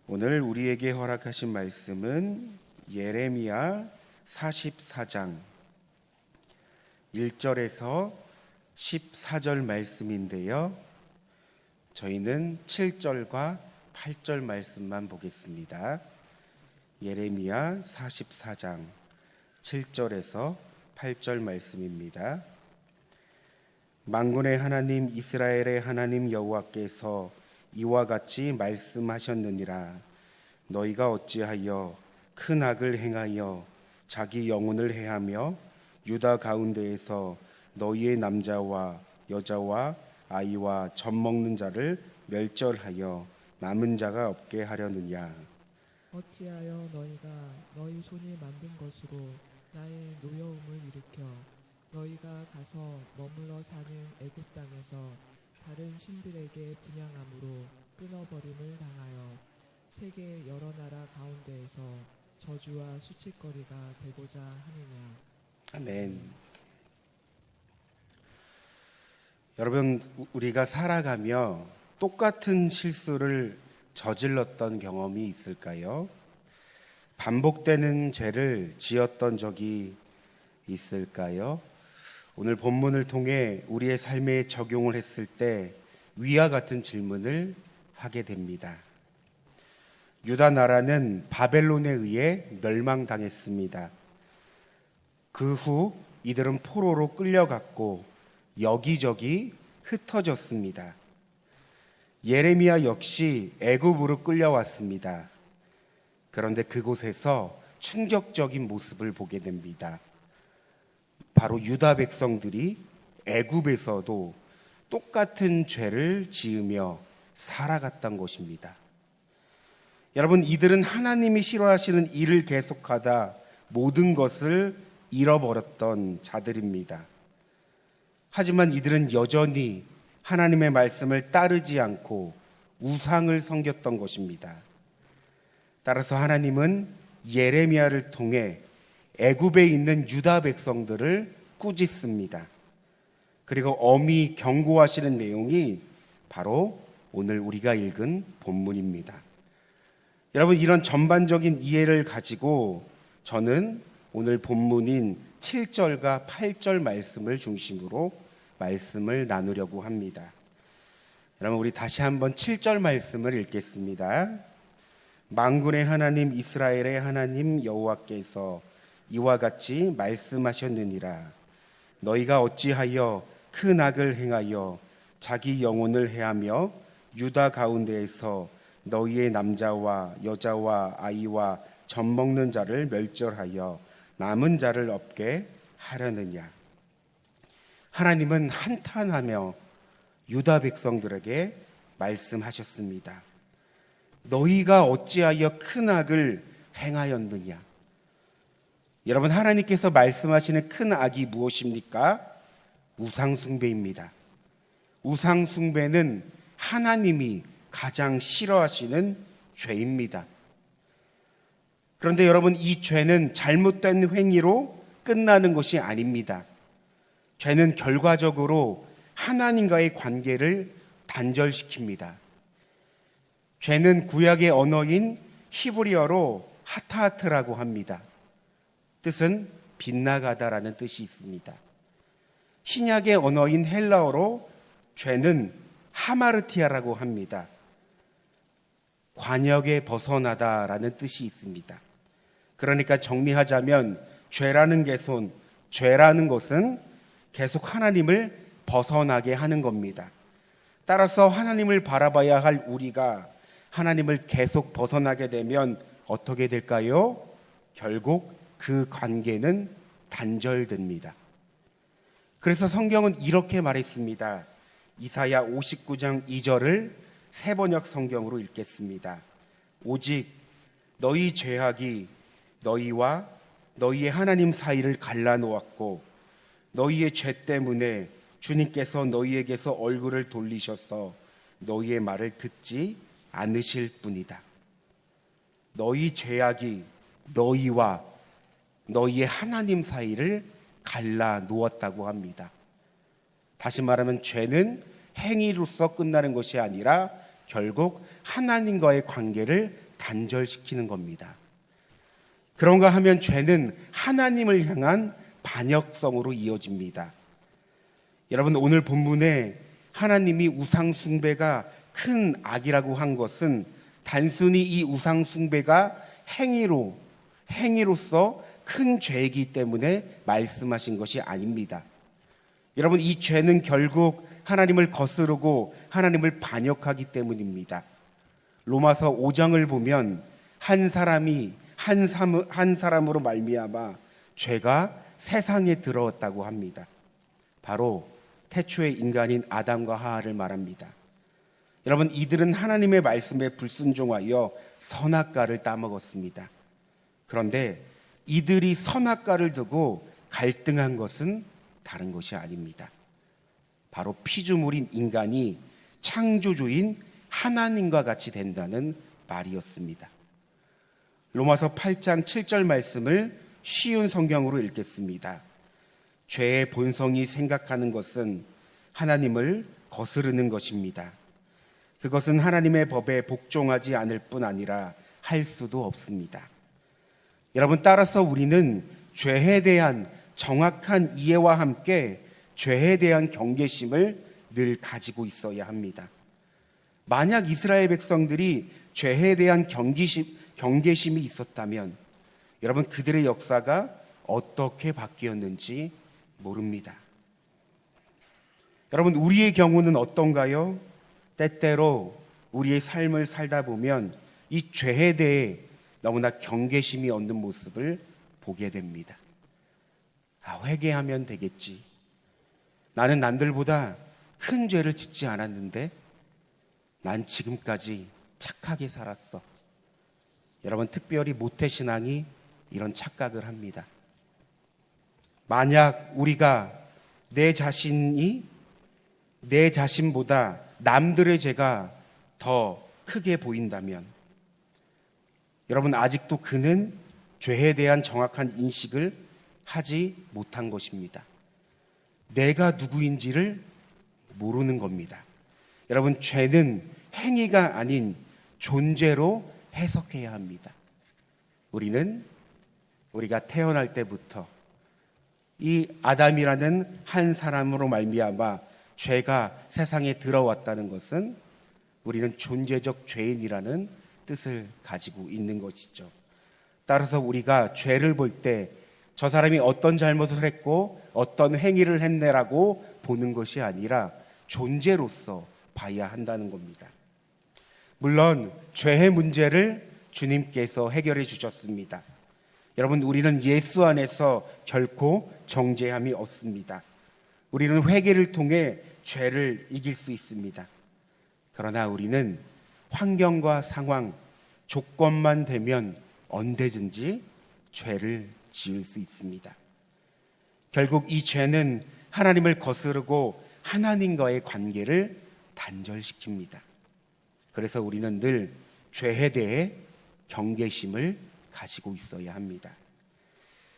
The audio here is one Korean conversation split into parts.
오늘 우리에게 허락하신 말씀은 예레미야 44장 1절에서 14절 말씀인데요. 저희는 7절과 8절 말씀만 보겠습니다. 예레미야 44장 7절에서 8절 말씀입니다. 만군의 하나님 이스라엘의 하나님 여호와께서 이와 같이 말씀하셨느니라. 너희가 어찌하여 큰 악을 행하여 자기 영혼을 해하며 유다 가운데에서 너희의 남자와 여자와 아이와 젖 먹는 자를 멸절하여 남은 자가 없게 하려느냐. 어찌하여 너희가 너희 손이 만든 것으로 나의 노여움을 일으켜 너희가 가서 머물러 사는 애굽 땅에서 다른 신들에게 분향함으로 끊어버림을 당하여 세계 여러 나라 가운데에서 저주와 수치거리가 되고자 하느냐. 아멘. 여러분, 우리가 살아가며 똑같은 실수를 저질렀던 경험이 있을까요? 반복되는 죄를 지었던 적이 있을까요? 오늘 본문을 통해 우리의 삶에 적용을 했을 때 위와 같은 질문을 하게 됩니다. 유다 나라는 바벨론에 의해 멸망당했습니다. 그 후 이들은 포로로 끌려갔고 여기저기 흩어졌습니다. 예레미야 역시 애굽으로 끌려왔습니다. 그런데 그곳에서 충격적인 모습을 보게 됩니다. 바로 유다 백성들이 애굽에서도 똑같은 죄를 지으며 살아갔던 것입니다. 여러분, 이들은 하나님이 싫어하시는 일을 계속하다 모든 것을 잃어버렸던 자들입니다. 하지만 이들은 여전히 하나님의 말씀을 따르지 않고 우상을 섬겼던 것입니다. 따라서 하나님은 예레미야를 통해 애굽에 있는 유다 백성들을 꾸짖습니다. 그리고 엄히 경고하시는 내용이 바로 오늘 우리가 읽은 본문입니다. 여러분, 이런 전반적인 이해를 가지고 저는 오늘 본문인 7절과 8절 말씀을 중심으로 말씀을 나누려고 합니다. 여러분, 우리 다시 한번 7절 말씀을 읽겠습니다. 만군의 하나님 이스라엘의 하나님 여호와께서 이와 같이 말씀하셨느니라. 너희가 어찌하여 큰 악을 행하여 자기 영혼을 해하며 유다 가운데에서 너희의 남자와 여자와 아이와 젖 먹는 자를 멸절하여 남은 자를 없게 하려느냐. 하나님은 한탄하며 유다 백성들에게 말씀하셨습니다. 너희가 어찌하여 큰 악을 행하였느냐. 여러분, 하나님께서 말씀하시는 큰 악이 무엇입니까? 우상숭배입니다. 우상숭배는 하나님이 가장 싫어하시는 죄입니다. 그런데 여러분, 이 죄는 잘못된 행위로 끝나는 것이 아닙니다. 죄는 결과적으로 하나님과의 관계를 단절시킵니다. 죄는 구약의 언어인 히브리어로 하타하트라고 합니다. 뜻은 빗나가다라는 뜻이 있습니다. 신약의 언어인 헬라어로 죄는 하마르티아라고 합니다. 관역에 벗어나다라는 뜻이 있습니다. 그러니까 정리하자면 죄라는 개손, 죄라는 것은 계속 하나님을 벗어나게 하는 겁니다. 따라서 하나님을 바라봐야 할 우리가 하나님을 계속 벗어나게 되면 어떻게 될까요? 결국 그 관계는 단절됩니다. 그래서 성경은 이렇게 말했습니다. 이사야 59장 2절을 새번역 성경으로 읽겠습니다. 오직 너희 죄악이 너희와 너희의 하나님 사이를 갈라놓았고 너희의 죄 때문에 주님께서 너희에게서 얼굴을 돌리셔서 너희의 말을 듣지 않으실 뿐이다. 너희 죄악이 너희와 너희의 하나님 사이를 갈라놓았다고 합니다. 다시 말하면 죄는 행위로서 끝나는 것이 아니라 결국 하나님과의 관계를 단절시키는 겁니다. 그런가 하면 죄는 하나님을 향한 반역성으로 이어집니다. 여러분, 오늘 본문에 하나님이 우상 숭배가 큰 악이라고 한 것은 단순히 이 우상 숭배가 행위로서 큰 죄이기 때문에 말씀하신 것이 아닙니다. 여러분, 이 죄는 결국 하나님을 거스르고 하나님을 반역하기 때문입니다. 로마서 5장을 보면 한 사람으로 말미암아 죄가 세상에 들어왔다고 합니다. 바로 태초의 인간인 아담과 하와를 말합니다. 여러분, 이들은 하나님의 말씀에 불순종하여 선악과를 따먹었습니다. 그런데 이들이 선악과를 두고 갈등한 것은 다른 것이 아닙니다. 바로 피조물인 인간이 창조주인 하나님과 같이 된다는 말이었습니다. 로마서 8장 7절 말씀을 쉬운 성경으로 읽겠습니다. 죄의 본성이 생각하는 것은 하나님을 거스르는 것입니다. 그것은 하나님의 법에 복종하지 않을 뿐 아니라 할 수도 없습니다. 여러분, 따라서 우리는 죄에 대한 정확한 이해와 함께 죄에 대한 경계심을 늘 가지고 있어야 합니다. 만약 이스라엘 백성들이 죄에 대한 경계심이 있었다면 여러분, 그들의 역사가 어떻게 바뀌었는지 모릅니다. 여러분, 우리의 경우는 어떤가요? 때때로 우리의 삶을 살다 보면 이 죄에 대해 너무나 경계심이 없는 모습을 보게 됩니다. 회개하면 되겠지. 나는 남들보다 큰 죄를 짓지 않았는데 난 지금까지 착하게 살았어. 여러분, 특별히 모태신앙이 이런 착각을 합니다. 만약 우리가 내 자신보다 남들의 죄가 더 크게 보인다면 여러분, 아직도 그는 죄에 대한 정확한 인식을 하지 못한 것입니다. 내가 누구인지를 모르는 겁니다. 여러분, 죄는 행위가 아닌 존재로 해석해야 합니다. 우리가 태어날 때부터 이 아담이라는 한 사람으로 말미암아 죄가 세상에 들어왔다는 것은 우리는 존재적 죄인이라는 뜻을 가지고 있는 것이죠. 따라서 우리가 죄를 볼 때 저 사람이 어떤 잘못을 했고 어떤 행위를 했네라고 보는 것이 아니라 존재로서 봐야 한다는 겁니다. 물론 죄의 문제를 주님께서 해결해 주셨습니다. 여러분, 우리는 예수 안에서 결코 정죄함이 없습니다. 우리는 회개를 통해 죄를 이길 수 있습니다. 그러나 우리는 환경과 상황, 조건만 되면 언제든지 죄를 지을 수 있습니다. 결국 이 죄는 하나님을 거스르고 하나님과의 관계를 단절시킵니다. 그래서 우리는 늘 죄에 대해 경계심을 가지고 있어야 합니다.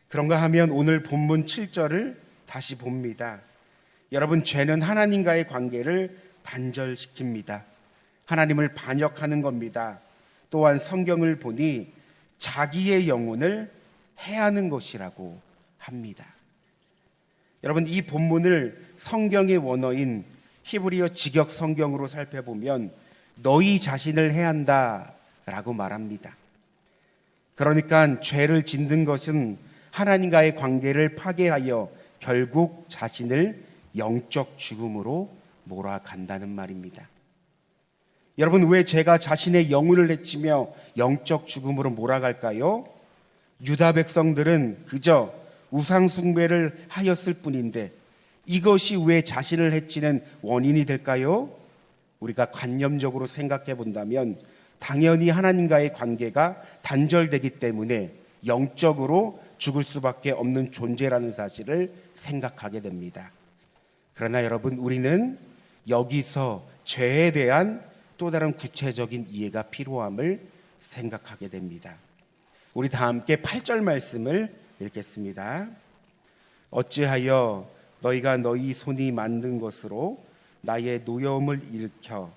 그런가 하면 오늘 본문 7절을 다시 봅니다. 여러분, 죄는 하나님과의 관계를 단절시킵니다. 하나님을 반역하는 겁니다. 또한 성경을 보니 자기의 영혼을 해하는 것이라고 합니다. 여러분, 이 본문을 성경의 원어인 히브리어 직역 성경으로 살펴보면 너희 자신을 해한다 라고 말합니다. 그러니까 죄를 짓는 것은 하나님과의 관계를 파괴하여 결국 자신을 영적 죽음으로 몰아간다는 말입니다. 여러분, 왜 죄가 자신의 영혼을 해치며 영적 죽음으로 몰아갈까요? 유다 백성들은 그저 우상 숭배를 하였을 뿐인데 이것이 왜 자신을 해치는 원인이 될까요? 우리가 관념적으로 생각해 본다면 당연히 하나님과의 관계가 단절되기 때문에 영적으로 죽을 수밖에 없는 존재라는 사실을 생각하게 됩니다. 그러나 여러분, 우리는 여기서 죄에 대한 또 다른 구체적인 이해가 필요함을 생각하게 됩니다. 우리 다 함께 8절 말씀을 읽겠습니다. 어찌하여 너희가 너희 손이 만든 것으로 나의 노여움을 일으켜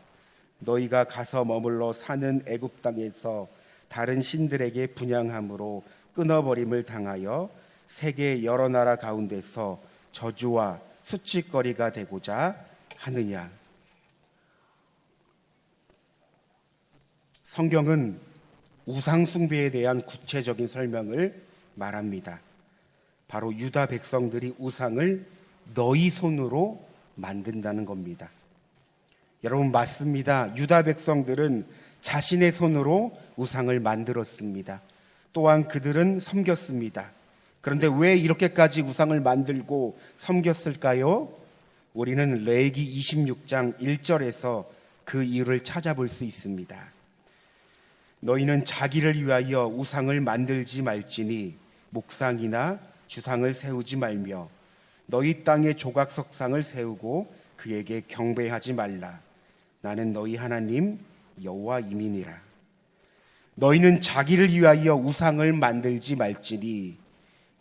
너희가 가서 머물러 사는 애굽 땅에서 다른 신들에게 분향함으로 끊어버림을 당하여 세계 여러 나라 가운데서 저주와 수치거리가 되고자 하느냐. 성경은 우상 숭배에 대한 구체적인 설명을 말합니다. 바로 유다 백성들이 우상을 너희 손으로 만든다는 겁니다. 여러분, 맞습니다. 유다 백성들은 자신의 손으로 우상을 만들었습니다. 또한 그들은 섬겼습니다. 그런데 왜 이렇게까지 우상을 만들고 섬겼을까요? 우리는 레위기 26장 1절에서 그 이유를 찾아볼 수 있습니다. 너희는 자기를 위하여 우상을 만들지 말지니 목상이나 주상을 세우지 말며 너희 땅에 조각석상을 세우고 그에게 경배하지 말라. 나는 너희 하나님 여호와임이니라. 너희는 자기를 위하여 우상을 만들지 말지니,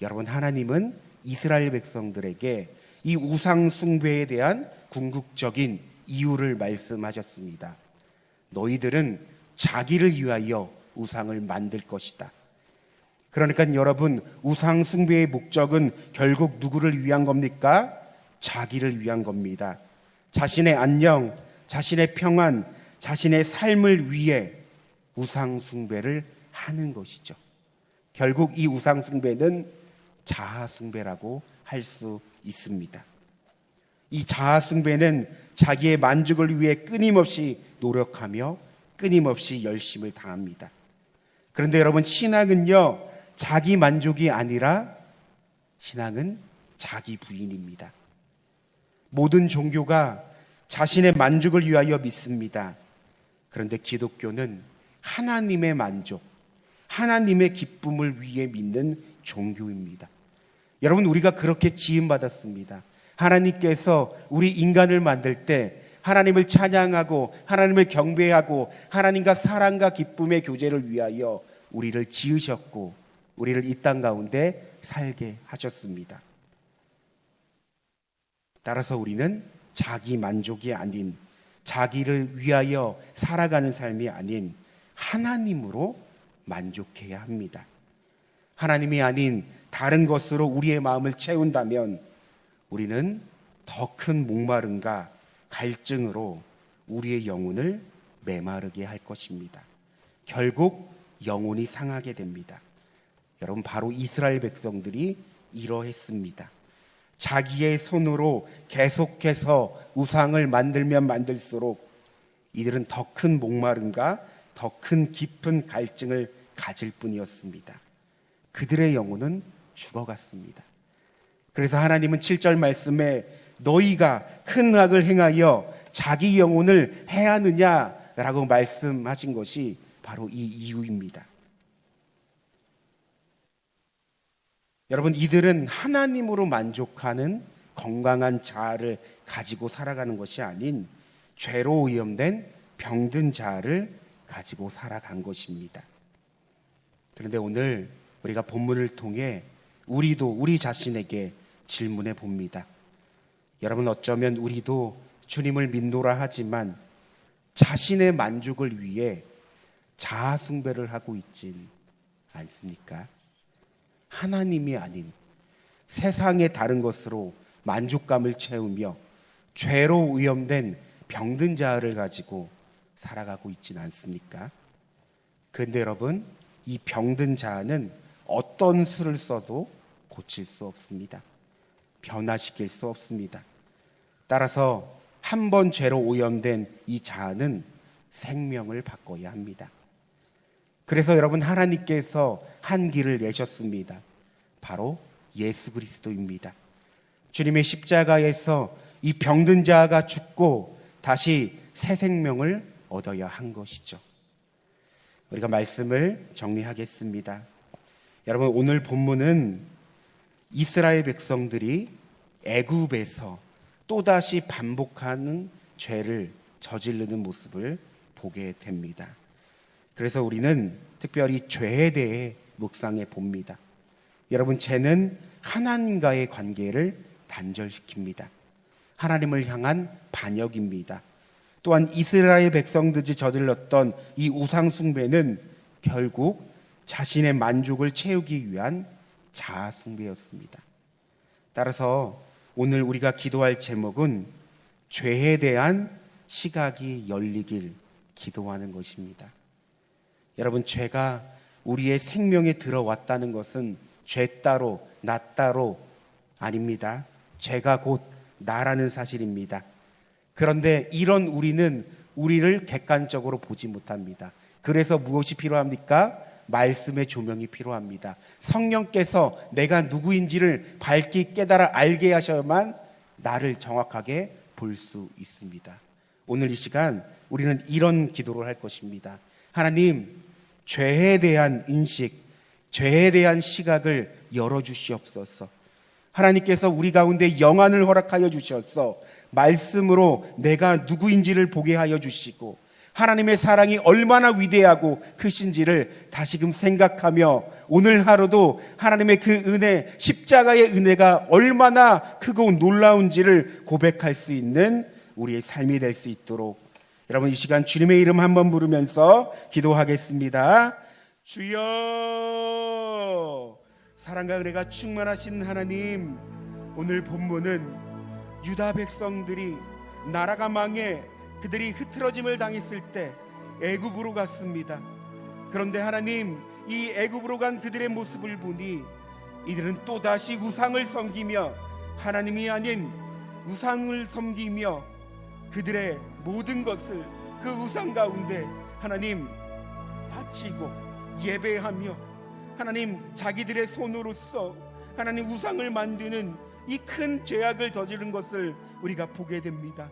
여러분, 하나님은 이스라엘 백성들에게 이 우상 숭배에 대한 궁극적인 이유를 말씀하셨습니다. 너희들은 자기를 위하여 우상을 만들 것이다. 그러니까 여러분, 우상 숭배의 목적은 결국 누구를 위한 겁니까? 자기를 위한 겁니다. 자신의 안녕, 자신의 평안, 자신의 삶을 위해 우상 숭배를 하는 것이죠. 결국 이 우상 숭배는 자아 숭배라고 할 수 있습니다. 이 자아 숭배는 자기의 만족을 위해 끊임없이 노력하며 끊임없이 열심을 다합니다. 그런데 여러분, 신앙은요, 자기 만족이 아니라 신앙은 자기 부인입니다. 모든 종교가 자신의 만족을 위하여 믿습니다. 그런데 기독교는 하나님의 만족, 하나님의 기쁨을 위해 믿는 종교입니다. 여러분, 우리가 그렇게 지음받았습니다. 하나님께서 우리 인간을 만들 때 하나님을 찬양하고 하나님을 경배하고 하나님과 사랑과 기쁨의 교제를 위하여 우리를 지으셨고 우리를 이 땅 가운데 살게 하셨습니다. 따라서 우리는 자기 만족이 아닌, 자기를 위하여 살아가는 삶이 아닌 하나님으로 만족해야 합니다. 하나님이 아닌 다른 것으로 우리의 마음을 채운다면 우리는 더 큰 목마름과 갈증으로 우리의 영혼을 메마르게 할 것입니다. 결국 영혼이 상하게 됩니다. 여러분, 바로 이스라엘 백성들이 이러했습니다. 자기의 손으로 계속해서 우상을 만들면 만들수록 이들은 더 큰 목마름과 더 큰 깊은 갈증을 가질 뿐이었습니다. 그들의 영혼은 죽어갔습니다. 그래서 하나님은 7절 말씀에 너희가 큰 악을 행하여 자기 영혼을 해하느냐라고 말씀하신 것이 바로 이 이유입니다. 여러분, 이들은 하나님으로 만족하는 건강한 자아를 가지고 살아가는 것이 아닌 죄로 오염된 병든 자아를 가지고 살아간 것입니다. 그런데 오늘 우리가 본문을 통해 우리도 우리 자신에게 질문해 봅니다. 여러분, 어쩌면 우리도 주님을 믿노라 하지만 자신의 만족을 위해 자아 숭배를 하고 있진 않습니까? 하나님이 아닌 세상의 다른 것으로 만족감을 채우며 죄로 오염된 병든 자아를 가지고 살아가고 있진 않습니까? 그런데 여러분, 이 병든 자아는 어떤 수를 써도 고칠 수 없습니다. 변화시킬 수 없습니다. 따라서 한 번 죄로 오염된 이 자아는 생명을 바꿔야 합니다. 그래서 여러분, 하나님께서 한 길을 내셨습니다. 바로 예수 그리스도입니다. 주님의 십자가에서 이 병든 자아가 죽고 다시 새 생명을 얻어야 한 것이죠. 우리가 말씀을 정리하겠습니다. 여러분, 오늘 본문은 이스라엘 백성들이 애굽에서 또다시 반복하는 죄를 저지르는 모습을 보게 됩니다. 그래서 우리는 특별히 죄에 대해 묵상해 봅니다. 여러분, 죄는 하나님과의 관계를 단절시킵니다. 하나님을 향한 반역입니다. 또한 이스라엘 백성들이 저질렀던 이 우상 숭배는 결국 자신의 만족을 채우기 위한 자아 숭배였습니다. 따라서 오늘 우리가 기도할 제목은 죄에 대한 시각이 열리길 기도하는 것입니다. 여러분, 죄가 우리의 생명에 들어왔다는 것은 죄 따로 나 따로 아닙니다. 죄가 곧 나라는 사실입니다. 그런데 이런 우리는 우리를 객관적으로 보지 못합니다. 그래서 무엇이 필요합니까? 말씀의 조명이 필요합니다. 성령께서 내가 누구인지를 밝게 깨달아 알게 하셔야만 나를 정확하게 볼 수 있습니다. 오늘 이 시간 우리는 이런 기도를 할 것입니다. 하나님, 죄에 대한 인식, 죄에 대한 시각을 열어주시옵소서. 하나님께서 우리 가운데 영안을 허락하여 주셔서 말씀으로 내가 누구인지를 보게 하여 주시고 하나님의 사랑이 얼마나 위대하고 크신지를 다시금 생각하며 오늘 하루도 하나님의 그 은혜, 십자가의 은혜가 얼마나 크고 놀라운지를 고백할 수 있는 우리의 삶이 될 수 있도록 여러분 이 시간 주님의 이름 한번 부르면서 기도하겠습니다. 주여, 사랑과 은혜가 충만하신 하나님, 오늘 본문은 유다 백성들이 나라가 망해 그들이 흐트러짐을 당했을 때 애굽으로 갔습니다. 그런데 하나님, 이 애굽으로 간 그들의 모습을 보니 이들은 또다시 우상을 섬기며 하나님이 아닌 우상을 섬기며 그들의 모든 것을 그 우상 가운데 하나님 바치고 예배하며 하나님 자기들의 손으로서 하나님 우상을 만드는 이 큰 죄악을 저지른 것을 우리가 보게 됩니다.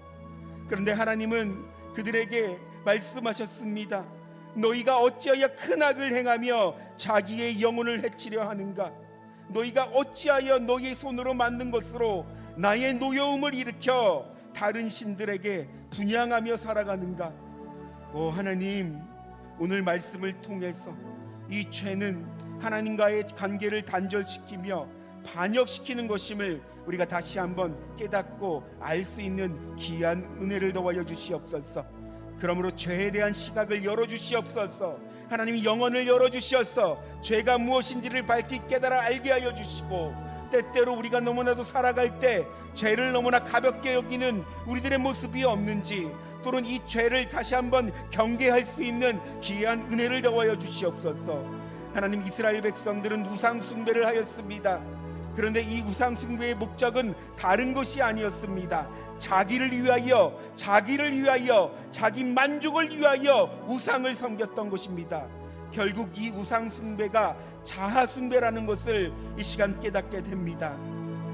그런데 하나님은 그들에게 말씀하셨습니다. 너희가 어찌하여 큰 악을 행하며 자기의 영혼을 해치려 하는가? 너희가 어찌하여 너희의 손으로 만든 것으로 나의 노여움을 일으켜 다른 신들에게 분향하며 살아가는가? 오 하나님, 오늘 말씀을 통해서 이 죄는 하나님과의 관계를 단절시키며 반역시키는 것임을 우리가 다시 한번 깨닫고 알 수 있는 귀한 은혜를 더하여 주시옵소서. 그러므로 죄에 대한 시각을 열어주시옵소서. 하나님이 영혼을 열어주시옵소서. 죄가 무엇인지를 밝히 깨달아 알게 하여 주시고, 때때로 우리가 너무나도 살아갈 때 죄를 너무나 가볍게 여기는 우리들의 모습이 없는지, 또는 이 죄를 다시 한번 경계할 수 있는 귀한 은혜를 더하여 주시옵소서. 하나님, 이스라엘 백성들은 우상 숭배를 하였습니다. 그런데 이 우상 숭배의 목적은 다른 것이 아니었습니다. 자기를 위하여, 자기 만족을 위하여 우상을 섬겼던 것입니다. 결국 이 우상 숭배가 자아 숭배라는 것을 이 시간 깨닫게 됩니다.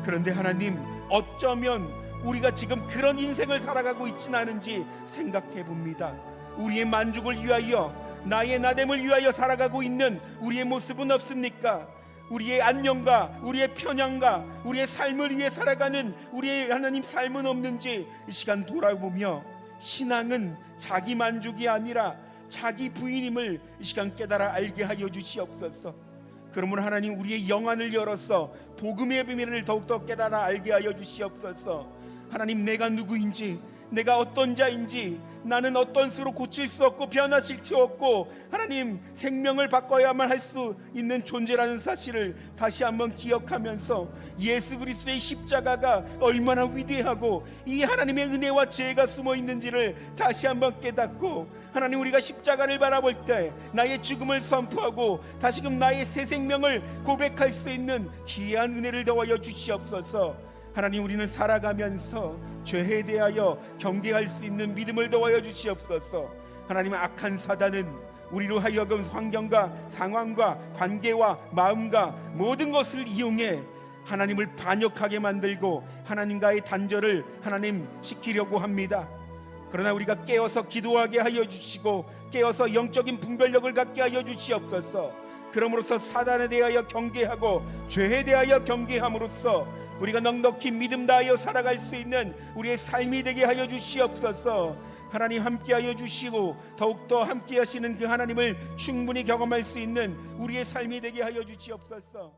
그런데 하나님, 어쩌면 우리가 지금 그런 인생을 살아가고 있지는 않은지 생각해 봅니다. 우리의 만족을 위하여, 나의 나됨을 위하여 살아가고 있는 우리의 모습은 없습니까? 우리의 안녕과 우리의 편향과 우리의 삶을 위해 살아가는 우리의 하나님 삶은 없는지 이 시간 돌아보며, 신앙은 자기 만족이 아니라 자기 부인임을 이 시간 깨달아 알게 하여 주시옵소서. 그러므로 하나님, 우리의 영안을 열어서 복음의 비밀을 더욱더 깨달아 알게 하여 주시옵소서. 하나님, 내가 누구인지, 내가 어떤 자인지, 나는 어떤 수로 고칠 수 없고 변화실 수 없고 하나님 생명을 바꿔야만 할 수 있는 존재라는 사실을 다시 한번 기억하면서 예수 그리스도의 십자가가 얼마나 위대하고 이 하나님의 은혜와 지혜가 숨어 있는지를 다시 한번 깨닫고, 하나님, 우리가 십자가를 바라볼 때 나의 죽음을 선포하고 다시금 나의 새 생명을 고백할 수 있는 귀한 은혜를 더하여 주시옵소서. 하나님, 우리는 살아가면서 죄에 대하여 경계할 수 있는 믿음을 더하여 주시옵소서. 하나님, 악한 사단은 우리로 하여금 환경과 상황과 관계와 마음과 모든 것을 이용해 하나님을 반역하게 만들고 하나님과의 단절을 하나님 시키려고 합니다. 그러나 우리가 깨어서 기도하게 하여 주시고 깨어서 영적인 분별력을 갖게 하여 주시옵소서. 그러므로서 사단에 대하여 경계하고 죄에 대하여 경계함으로써 우리가 넉넉히 믿음 다하여 살아갈 수 있는 우리의 삶이 되게 하여 주시옵소서. 하나님, 함께하여 주시고 더욱더 함께하시는 그 하나님을 충분히 경험할 수 있는 우리의 삶이 되게 하여 주시옵소서.